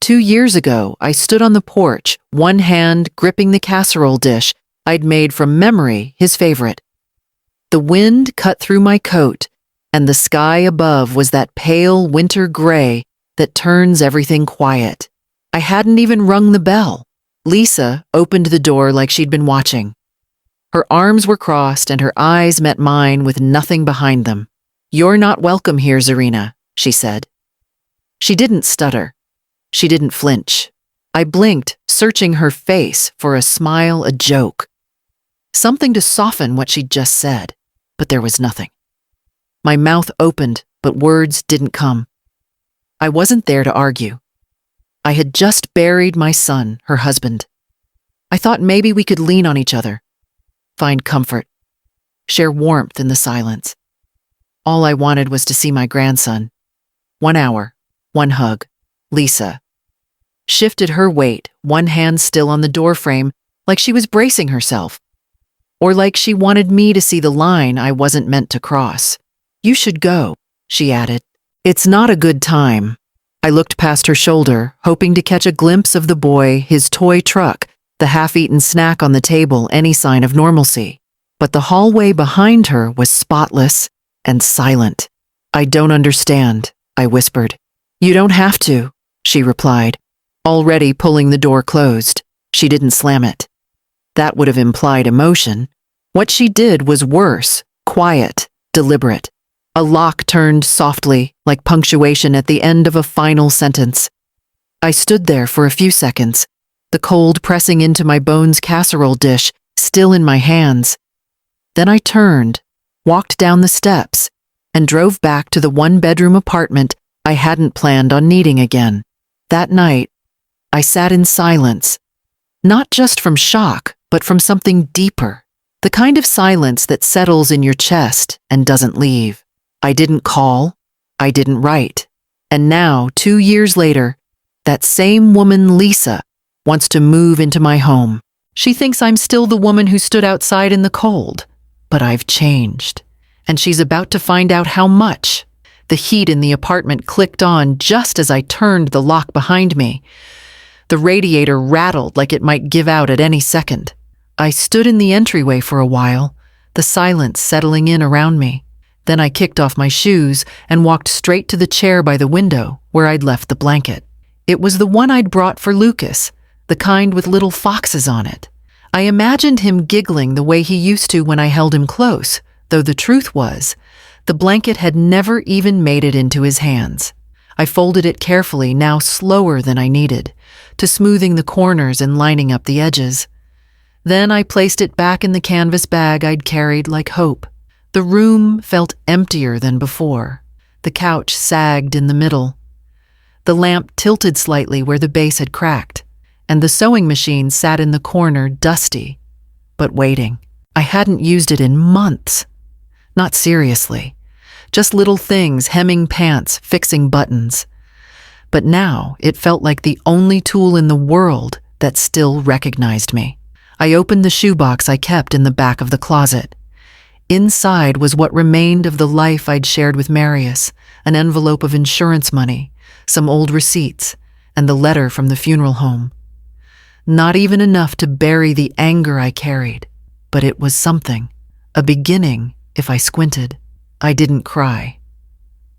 2 years ago, I stood on the porch, one hand gripping the casserole dish I'd made from memory his favorite. The wind cut through my coat, and the sky above was that pale winter gray that turns everything quiet. I hadn't even rung the bell. Lisa opened the door like she'd been watching. Her arms were crossed and her eyes met mine with nothing behind them. "You're not welcome here, Zarina," she said. She didn't stutter. She didn't flinch. I blinked, searching her face for a smile, a joke. Something to soften what she'd just said, but there was nothing. My mouth opened, but words didn't come. I wasn't there to argue. I had just buried my son, her husband. I thought maybe we could lean on each other, find comfort, share warmth in the silence. All I wanted was to see my grandson. 1 hour, one hug. Lisa shifted her weight, one hand still on the doorframe, like she was bracing herself, or like she wanted me to see the line I wasn't meant to cross. "You should go," she added. "It's not a good time." I looked past her shoulder, hoping to catch a glimpse of the boy, his toy truck, the half-eaten snack on the table, any sign of normalcy. But the hallway behind her was spotless and silent. "I don't understand," I whispered. "You don't have to," she replied, already pulling the door closed. She didn't slam it. That would have implied emotion. What she did was worse, quiet, deliberate. A lock turned softly, like punctuation at the end of a final sentence. I stood there for a few seconds, the cold pressing into my bones casserole dish, still in my hands. Then I turned, walked down the steps, and drove back to the one-bedroom apartment I hadn't planned on needing again. That night, I sat in silence, not just from shock, but from something deeper, the kind of silence that settles in your chest and doesn't leave. I didn't call, I didn't write, and now, 2 years later, that same woman, Lisa, wants to move into my home. She thinks I'm still the woman who stood outside in the cold, but I've changed, and she's about to find out how much. The heat in the apartment clicked on just as I turned the lock behind me. The radiator rattled like it might give out at any second. I stood in the entryway for a while, the silence settling in around me. Then I kicked off my shoes and walked straight to the chair by the window where I'd left the blanket. It was the one I'd brought for Lucas, the kind with little foxes on it. I imagined him giggling the way he used to when I held him close, though the truth was, the blanket had never even made it into his hands. I folded it carefully, now slower than I needed, to smoothing the corners and lining up the edges. Then I placed it back in the canvas bag I'd carried like hope. The room felt emptier than before. The couch sagged in the middle. The lamp tilted slightly where the base had cracked, and the sewing machine sat in the corner dusty, but waiting. I hadn't used it in months. Not seriously. Just little things, hemming pants, fixing buttons. But now it felt like the only tool in the world that still recognized me. I opened the shoebox I kept in the back of the closet. Inside was what remained of the life I'd shared with Marius, an envelope of insurance money, some old receipts, and the letter from the funeral home. Not even enough to bury the anger I carried, but it was something, a beginning if I squinted. I didn't cry.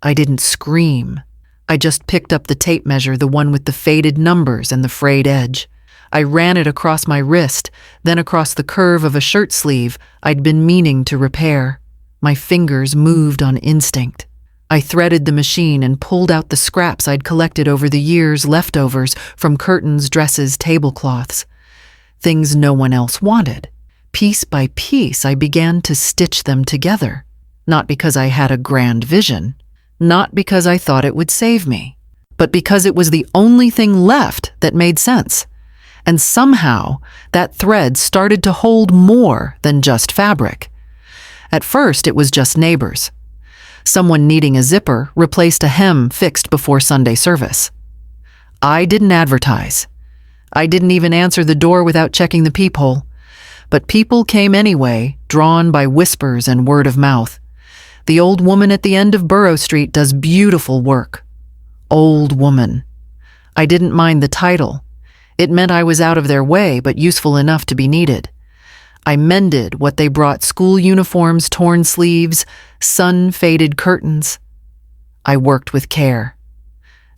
I didn't scream. I just picked up the tape measure, the one with the faded numbers and the frayed edge. I ran it across my wrist, then across the curve of a shirt sleeve I'd been meaning to repair. My fingers moved on instinct. I threaded the machine and pulled out the scraps I'd collected over the years, leftovers from curtains, dresses, tablecloths. Things no one else wanted. Piece by piece, I began to stitch them together. Not because I had a grand vision, not because I thought it would save me, but because it was the only thing left that made sense. And somehow, that thread started to hold more than just fabric. At first, it was just neighbors. Someone needing a zipper replaced a hem fixed before Sunday service. I didn't advertise. I didn't even answer the door without checking the peephole. But people came anyway, drawn by whispers and word of mouth. The old woman at the end of Burrow Street does beautiful work. Old woman. I didn't mind the title. It meant I was out of their way but useful enough to be needed. I mended what they brought: school uniforms, torn sleeves, sun-faded curtains. I worked with care.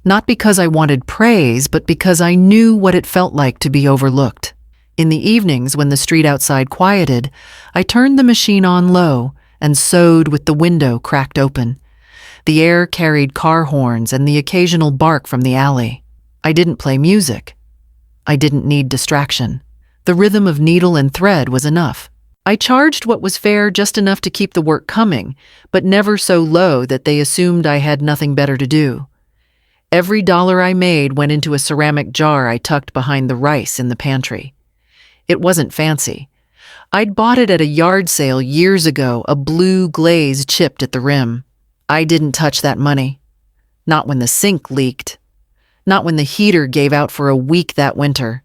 Not because I wanted praise, but because I knew what it felt like to be overlooked. In the evenings, when the street outside quieted, I turned the machine on low and sewed with the window cracked open. The air carried car horns and the occasional bark from the alley. I didn't play music. I didn't need distraction. The rhythm of needle and thread was enough. I charged what was fair, just enough to keep the work coming, but never so low that they assumed I had nothing better to do. Every dollar I made went into a ceramic jar I tucked behind the rice in the pantry. It wasn't fancy. I'd bought it at a yard sale years ago, a blue glaze chipped at the rim. I didn't touch that money. Not when the sink leaked. Not when the heater gave out for a week that winter.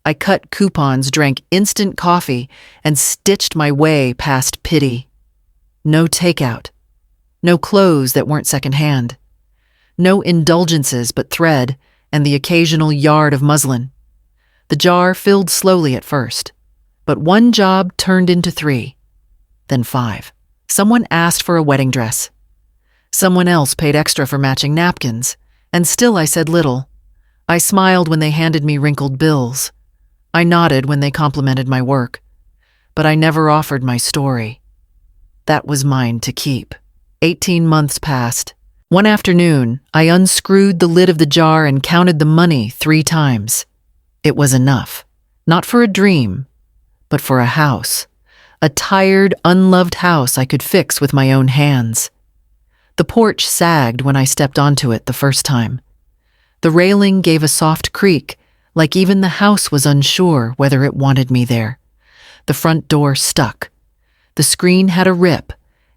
I cut coupons, drank instant coffee, and stitched my way past pity. No takeout. No clothes that weren't secondhand. No indulgences but thread and the occasional yard of muslin. The jar filled slowly at first, but one job turned into 3, then 5. Someone asked for a wedding dress. Someone else paid extra for matching napkins, and still I said little. I smiled when they handed me wrinkled bills. I nodded when they complimented my work, but I never offered my story. That was mine to keep. 18 months passed. One afternoon, I unscrewed the lid of the jar and counted the money 3 times. It was enough, not for a dream, but for a house. A tired, unloved house I could fix with my own hands. The porch sagged when I stepped onto it the first time. The railing gave a soft creak, like even the house was unsure whether it wanted me there. The front door stuck. The screen had a rip,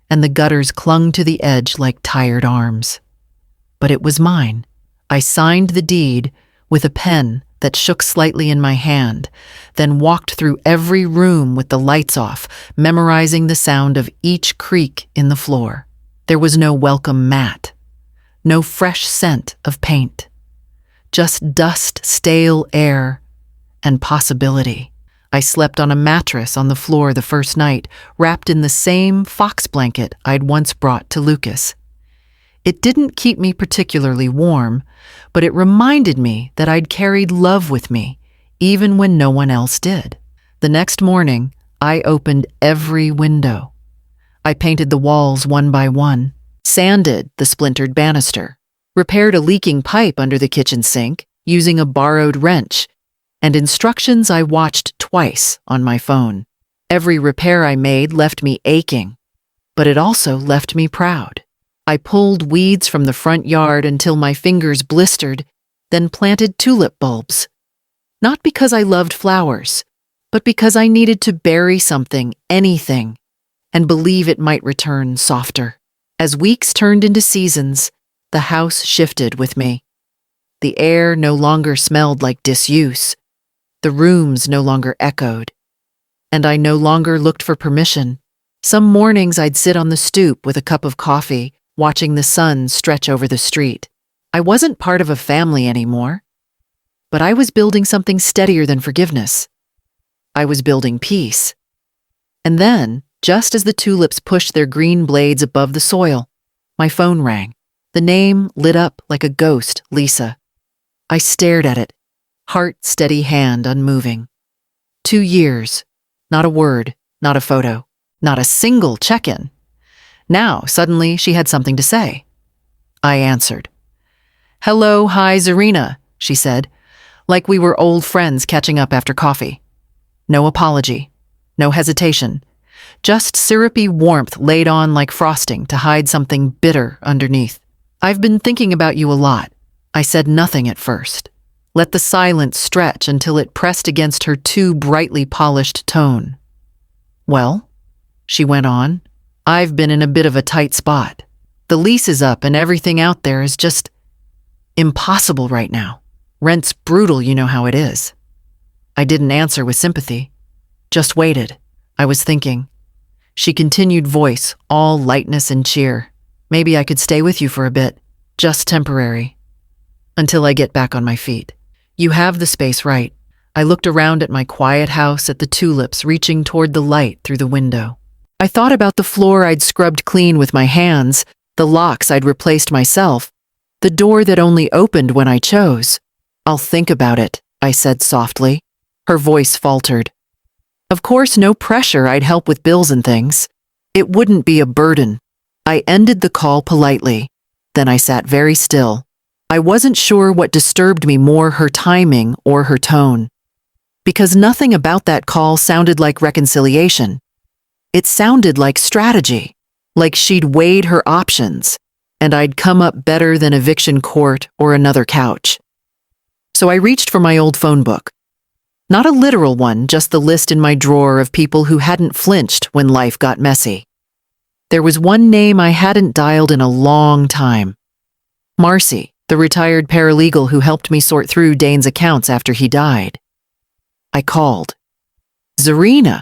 and the gutters clung to the edge like tired arms. But it was mine. I signed the deed with a pen that shook slightly in my hand, then walked through every room with the lights off, memorizing the sound of each creak in the floor. There was no welcome mat, no fresh scent of paint, just dust, stale air, and possibility. I slept on a mattress on the floor the first night, wrapped in the same fox blanket I'd once brought to Lucas. It didn't keep me particularly warm, but it reminded me that I'd carried love with me, even when no one else did. The next morning, I opened every window. I painted the walls one by one, sanded the splintered banister, repaired a leaking pipe under the kitchen sink using a borrowed wrench, and instructions I watched twice on my phone. Every repair I made left me aching, but it also left me proud. I pulled weeds from the front yard until my fingers blistered, then planted tulip bulbs. Not because I loved flowers, but because I needed to bury something, anything, and believe it might return softer. As weeks turned into seasons, the house shifted with me. The air no longer smelled like disuse. The rooms no longer echoed. And I no longer looked for permission. Some mornings I'd sit on the stoop with a cup of coffee, watching the sun stretch over the street. I wasn't part of a family anymore, but I was building something steadier than forgiveness. I was building peace. And then, just as the tulips pushed their green blades above the soil, my phone rang. The name lit up like a ghost, Lisa. I stared at it, heart steady, hand unmoving. 2 years, not a word, not a photo, not a single check-in. Now, suddenly, she had something to say. I answered. "Hello, hi, Zarina," she said, like we were old friends catching up after coffee. No apology, no hesitation, just syrupy warmth laid on like frosting to hide something bitter underneath. "I've been thinking about you a lot." I said nothing at first. Let the silence stretch until it pressed against her too brightly polished tone. "Well," she went on, "I've been in a bit of a tight spot. The lease is up and everything out there is just impossible right now. Rent's brutal, you know how it is." I didn't answer with sympathy, just waited. I was thinking. She continued, voice all lightness and cheer. "Maybe I could stay with you for a bit, just temporary." until I get back on my feet. You have the space right. I looked around at my quiet house, at the tulips reaching toward the light through the window. I thought about the floor I'd scrubbed clean with my hands, the locks I'd replaced myself, the door that only opened when I chose. I'll think about it, I said softly. Her voice faltered. Of course, no pressure. I'd help with bills and things. It wouldn't be a burden. I ended the call politely. Then I sat very still. I wasn't sure what disturbed me more, her timing or her tone. Because nothing about that call sounded like reconciliation. It sounded like strategy, like she'd weighed her options, and I'd come up better than eviction court or another couch. So I reached for my old phone book. Not a literal one, just the list in my drawer of people who hadn't flinched when life got messy. There was one name I hadn't dialed in a long time. Marcy, the retired paralegal who helped me sort through Dane's accounts after he died. I called. Zarina,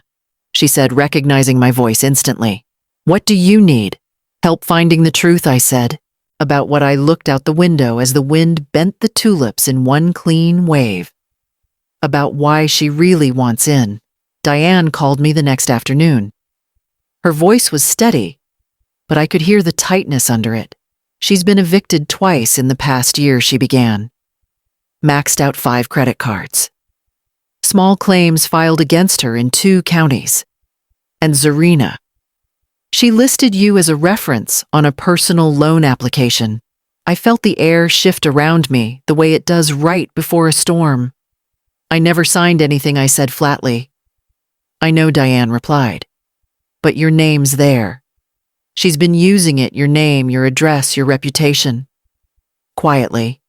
she said, recognizing my voice instantly. What do you need? Help finding the truth, I said, about what I looked out the window as the wind bent the tulips in one clean wave. About why she really wants in. Diane called me the next afternoon. Her voice was steady, but I could hear the tightness under it. She's been evicted twice in the past year, she began. Maxed out 5 credit cards. Small claims filed against her in 2 counties. And Zarina. She listed you as a reference on a personal loan application. I felt the air shift around me the way it does right before a storm. I never signed anything, I said flatly. I know, Diane replied. But your name's there. She's been using it, your name, your address, your reputation. Quietly.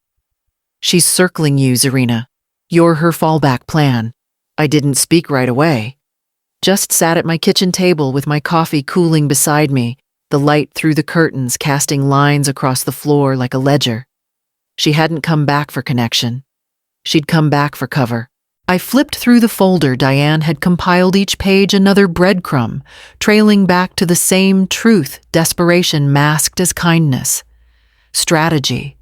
She's circling you, Zarina. You're her fallback plan. I didn't speak right away. Just sat at my kitchen table with my coffee cooling beside me, the light through the curtains casting lines across the floor like a ledger. She hadn't come back for connection. She'd come back for cover. I flipped through the folder. Diane had compiled each page another breadcrumb, trailing back to the same truth, desperation masked as kindness. Strategy,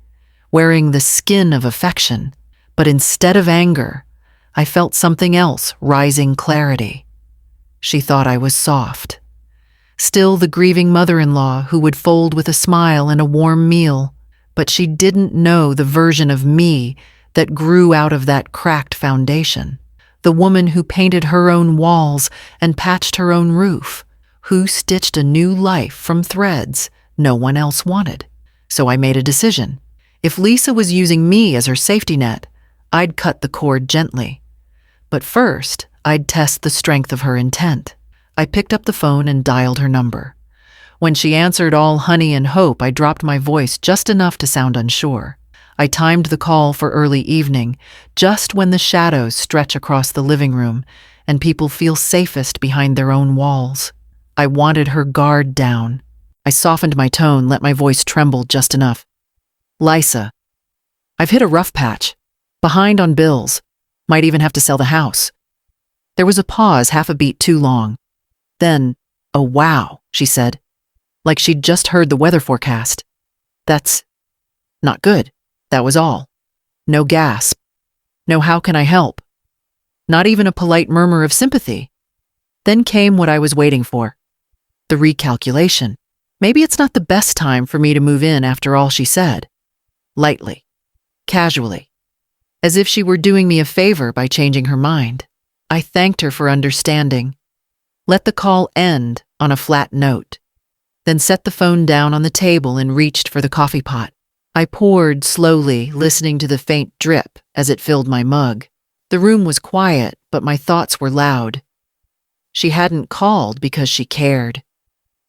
wearing the skin of affection, but instead of anger, I felt something else, rising clarity. She thought I was soft. Still the grieving mother-in-law who would fold with a smile and a warm meal, but she didn't know the version of me that grew out of that cracked foundation. The woman who painted her own walls and patched her own roof, who stitched a new life from threads no one else wanted. So I made a decision. If Lisa was using me as her safety net, I'd cut the cord gently. But first, I'd test the strength of her intent. I picked up the phone and dialed her number. When she answered, all honey and hope, I dropped my voice just enough to sound unsure. I timed the call for early evening, just when the shadows stretch across the living room and people feel safest behind their own walls. I wanted her guard down. I softened my tone, let my voice tremble just enough. Lisa, I've hit a rough patch. Behind on bills. Might even have to sell the house. There was a pause, half a beat too long. Then, oh wow, she said, like she'd just heard the weather forecast. That's not good. That was all. No gasp. No how can I help. Not even a polite murmur of sympathy. Then came what I was waiting for. The recalculation. Maybe it's not the best time for me to move in after all, she said. Lightly. Casually. As if she were doing me a favor by changing her mind. I thanked her for understanding. Let the call end on a flat note. Then set the phone down on the table and reached for the coffee pot. I poured slowly, listening to the faint drip as it filled my mug. The room was quiet, but my thoughts were loud. She hadn't called because she cared.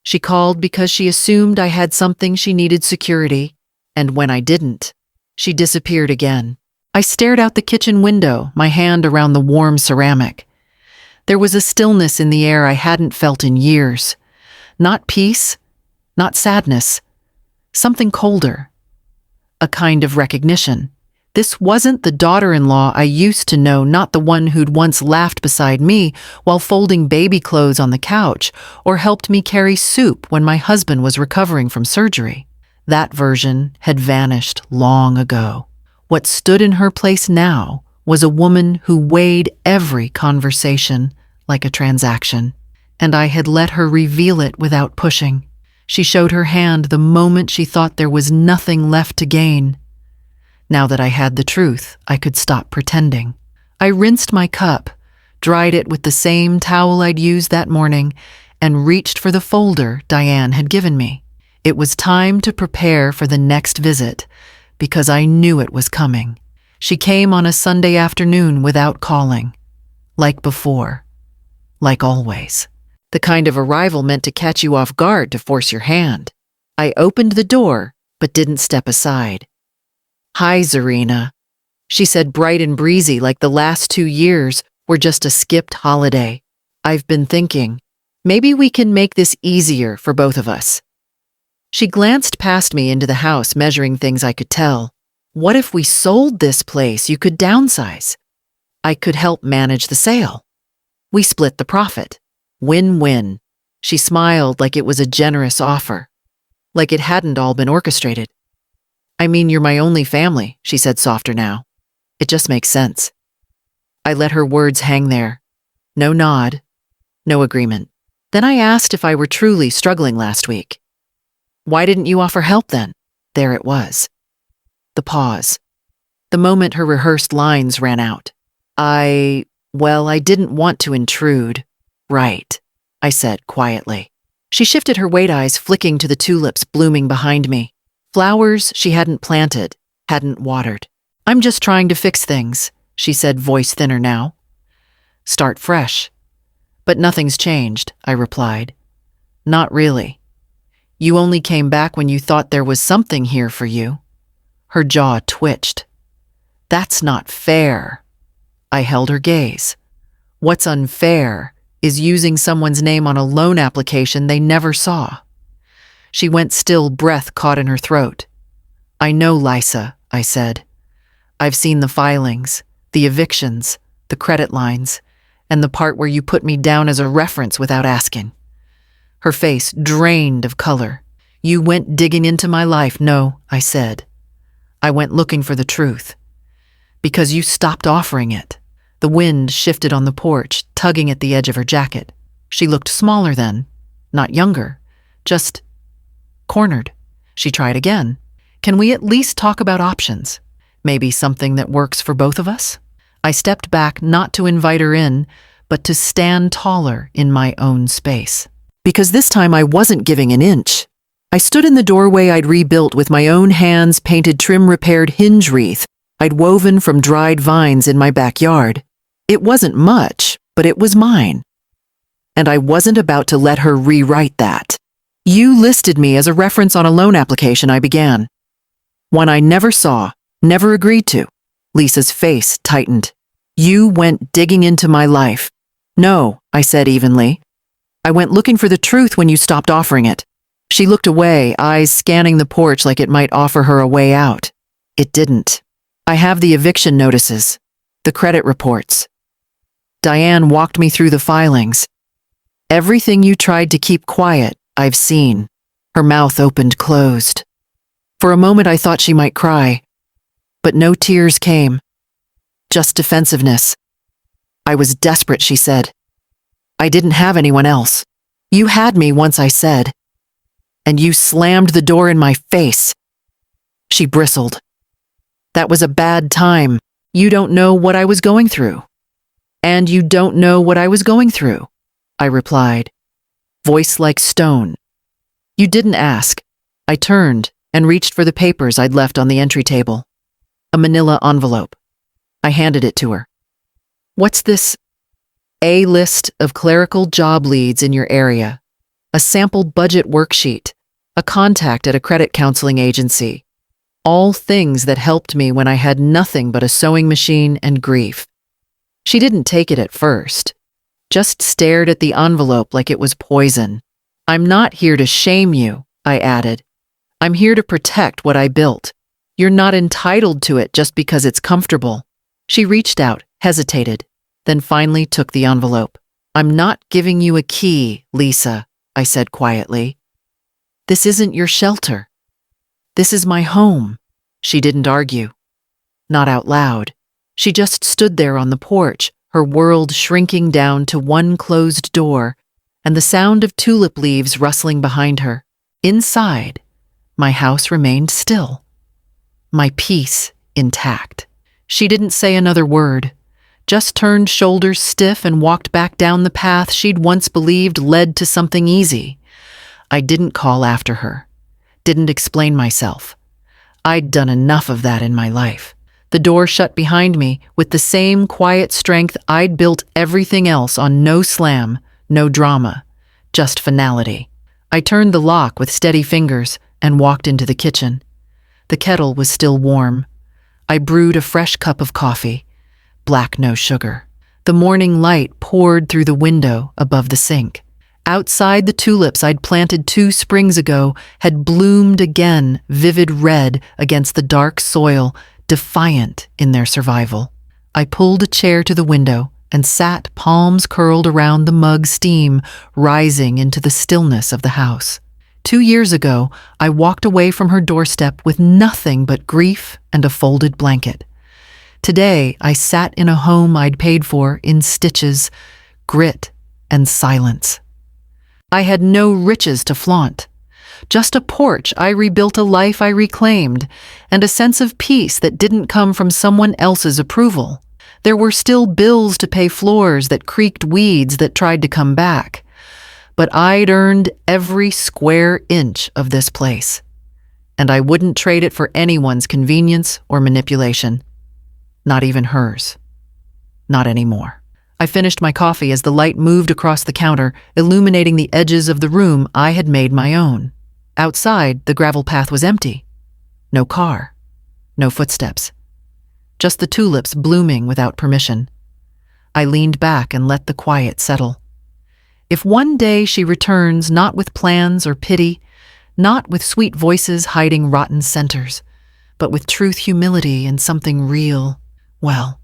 She called because she assumed I had something she needed security, and when I didn't, she disappeared again. I stared out the kitchen window, my hand around the warm ceramic. There was a stillness in the air I hadn't felt in years. Not peace, not sadness, something colder. A kind of recognition. This wasn't the daughter-in-law I used to know, not the one who'd once laughed beside me while folding baby clothes on the couch or helped me carry soup when my husband was recovering from surgery. That version had vanished long ago. What stood in her place now was a woman who weighed every conversation like a transaction, and I had let her reveal it without pushing. She showed her hand the moment she thought there was nothing left to gain. Now that I had the truth, I could stop pretending. I rinsed my cup, dried it with the same towel I'd used that morning, and reached for the folder Diane had given me. It was time to prepare for the next visit, because I knew it was coming. She came on a Sunday afternoon without calling. Like before. Like always. The kind of arrival meant to catch you off guard to force your hand. I opened the door, but didn't step aside. "Hi, Zarina," she said, bright and breezy like the last 2 years were just a skipped holiday. "I've been thinking, maybe we can make this easier for both of us." She glanced past me into the house, measuring things I could tell. "What if we sold this place? You could downsize. I could help manage the sale. We split the profit. Win-win." She smiled like it was a generous offer, like it hadn't all been orchestrated. "I mean, you're my only family," she said softer now. "It just makes sense." I let her words hang there. No nod, no agreement. Then I asked if I were truly struggling last week. "Why didn't you offer help then?" There it was. The pause. The moment her rehearsed lines ran out. Well, I didn't want to intrude." "Right," I said quietly. She shifted her wide eyes, flicking to the tulips blooming behind me. Flowers she hadn't planted, hadn't watered. "I'm just trying to fix things," she said, voice thinner now. "Start fresh." "But nothing's changed," I replied. "Not really. You only came back when you thought there was something here for you." Her jaw twitched. "That's not fair." I held her gaze. What's unfair is using someone's name on a loan application they never saw. She went still, breath caught in her throat. "I know, Lisa," I said. "I've seen the filings, the evictions, the credit lines, and the part where you put me down as a reference without asking." Her face drained of color. "You went digging into my life." "No," I said. "I went looking for the truth. Because you stopped offering it." The wind shifted on the porch, tugging at the edge of her jacket. She looked smaller then, not younger, just cornered. She tried again. "Can we at least talk about options? Maybe something that works for both of us?" I stepped back, not to invite her in, but to stand taller in my own space. Because this time I wasn't giving an inch. I stood in the doorway I'd rebuilt with my own hands, painted trim-repaired hinge wreath I'd woven from dried vines in my backyard. It wasn't much, but it was mine. And I wasn't about to let her rewrite that. "You listed me as a reference on a loan application," I began. "One I never saw, never agreed to." Lisa's face tightened. "You went digging into my life." "No," I said evenly. "I went looking for the truth when you stopped offering it." She looked away, eyes scanning the porch like it might offer her a way out. It didn't. "I have the eviction notices, the credit reports. Diane walked me through the filings. Everything you tried to keep quiet, I've seen." Her mouth opened closed. For a moment I thought she might cry, but no tears came. Just defensiveness. "I was desperate," she said. "I didn't have anyone else. You had me once," I said. "And you slammed the door in my face." She bristled. "That was a bad time. You don't know what I was going through." "And you don't know what I was going through," I replied, voice like stone. "You didn't ask." I turned and reached for the papers I'd left on the entry table. A manila envelope. I handed it to her. "What's this?" "A list of clerical job leads in your area, a sample budget worksheet, a contact at a credit counseling agency. All things that helped me when I had nothing but a sewing machine and grief." She didn't take it at first, just stared at the envelope like it was poison. "I'm not here to shame you," I added. "I'm here to protect what I built. You're not entitled to it just because it's comfortable." She reached out, hesitated, then finally took the envelope. "I'm not giving you a key, Lisa," I said quietly. "This isn't your shelter. This is my home." She didn't argue. Not out loud. She just stood there on the porch, her world shrinking down to one closed door, and the sound of tulip leaves rustling behind her. Inside, my house remained still. My peace intact. She didn't say another word, just turned shoulders stiff and walked back down the path she'd once believed led to something easy. I didn't call after her, didn't explain myself. I'd done enough of that in my life. The door shut behind me with the same quiet strength I'd built everything else on. No slam, no drama, just finality. I turned the lock with steady fingers and walked into the kitchen. The kettle was still warm. I brewed a fresh cup of coffee, black, no sugar. The morning light poured through the window above the sink. Outside, the tulips I'd planted 2 springs ago had bloomed again, vivid red against the dark soil, defiant in their survival. I pulled a chair to the window and sat, palms curled around the mug, steam rising into the stillness of the house. 2 years ago, I walked away from her doorstep with nothing but grief and a folded blanket. Today, I sat in a home I'd paid for in stitches, grit, and silence. I had no riches to flaunt, just a porch I rebuilt, a life I reclaimed, and a sense of peace that didn't come from someone else's approval. There were still bills to pay, floors that creaked, weeds that tried to come back. But I'd earned every square inch of this place, and I wouldn't trade it for anyone's convenience or manipulation. Not even hers. Not anymore. I finished my coffee as the light moved across the counter, illuminating the edges of the room I had made my own. Outside, the gravel path was empty. No car. No footsteps. Just the tulips blooming without permission. I leaned back and let the quiet settle. If one day she returns, not with plans or pity, not with sweet voices hiding rotten centers, but with truth, humility, and something real, well,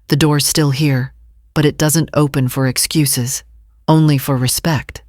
the door's still here, but it doesn't open for excuses, only for respect.